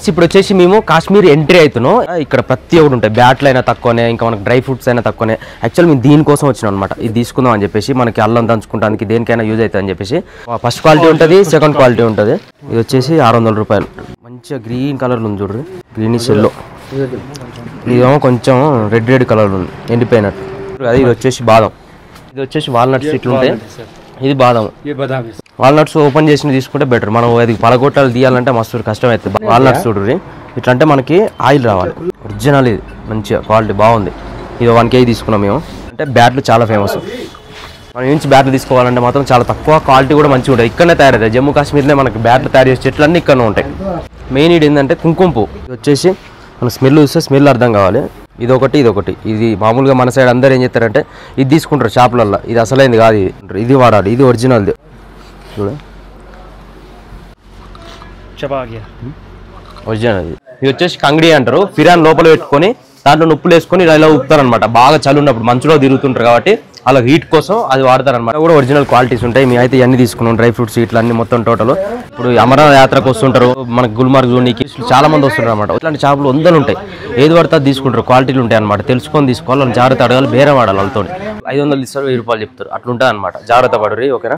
ఇప్పుడు వచ్చేసి మేము కాశ్మీర్ ఎంట్రీ అవుతున్నాం. ఇక్కడ ప్రతి ఒక్కటి ఉంటాయి, బ్యాట్లు అయినా తక్కువనే, ఇంకా మనకు డ్రై ఫ్రూట్స్ అయినా తక్కువనే. యాక్చువల్ మేము దీనికోసం వచ్చినాం అనమాట, ఇది తీసుకుందాం అని చెప్పేసి, మనకి అల్లం దంచుకోవడానికి దేనికైనా యూజ్ అవుతుంది అని చెప్పేసి. ఫస్ట్ క్వాలిటీ ఉంటుంది, సెకండ్ క్వాలిటీ ఉంటుంది. ఇది వచ్చేసి 600 రూపాయలు. మంచిగా గ్రీన్ కలర్ ఉంది చూడ్రి, గ్రీనిష్ ఎల్లో. ఇదేమో కొంచెం రెడ్ కలర్ ఉంది, ఎండిపోయినట్టు. అది ఇది వచ్చేసి బాదం, ఇది వచ్చేసి వాల్నట్స్ ఇట్లుంటాయి. ఇది బాదం. వాల్నట్స్ ఓపెన్ చేసి తీసుకుంటే బెటర్. మనం అది పలగొట్టాలు తీయాలంటే మస్తు కష్టం అవుతుంది. వాల్నట్స్ చూడ్రి, ఇట్లా అంటే మనకి ఆయిల్ రావాలి. ఒరిజినల్ ఇది, మంచిగా క్వాలిటీ బాగుంది. ఇది 1 kg తీసుకున్నాం మేము. అంటే బ్యాట్లు చాలా ఫేమస్. మనం నుంచి బ్యాట్లు తీసుకోవాలంటే మాత్రం చాలా తక్కువ, క్వాలిటీ కూడా మంచిగా ఉంటుంది. ఇక్కడనే తయారవుతాయి, జమ్మూ కాశ్మీర్లో మనకి బ్యాట్లు తయారు చేసే చెట్లన్నీ ఇక్కడనే ఉంటాయి. మెయిన్ ఇది ఏంటంటే కుంకుమ పువ్వు. ఇది వచ్చేసి మన స్మెల్ చూస్తే స్మెల్ అర్థం కావాలి. ఇదొకటి, ఇదొకటి. ఇది మామూలుగా మన సైడ్ అందరూ ఏం చేస్తారంటే ఇది తీసుకుంటారు షాపులలో, ఇది అసలైంది కాదు. ఇది వాడాలి, ఇది ఒరిజినల్ది చూడ, ఒరిజినల్. ఇది వచ్చేసి కంగడి అంటారు. ఫిరాన్ లోపల పెట్టుకొని దాంట్లో నొప్పులు వేసుకొని ఇలా ఊపుతారు అనమాట. బాగా చలి ఉన్నప్పుడు మంచులో తిరుగుతుంటారు కాబట్టి అలా హీట్ కోసం అది వాడతారు అనమాట. కూడా ఒరిజినల్ క్వాలిటీస్ ఉంటాయి. మేము అయితే ఇవన్నీ తీసుకున్నాం, డ్రై ఫ్రూట్స్ ఇట్లా అన్ని మొత్తం టోటల్. ఇప్పుడు అమరనాథ్ యాత్రకు వస్తుంటారు, మనకి గుల్మార్గ్ జూనికి చాలా మంది వస్తుంటారు అనమాట. ఇట్లాంటి షాపులు వందలు ఉంటాయి, ఏది పడితే అది తీసుకుంటారు. క్వాలిటీలు ఉంటాయి అనమాట, తెలుసుకొని తీసుకోవాలి. జాగ్రత్త అడగాలి, బేరం ఆడాలి. వాళ్ళతో 500 ఇస్తారు, 1000 రూపాయలు చెప్తారు, అట్లుంటుంది అనమాట. జాగ్రత్త పడరు, ఓకేనా.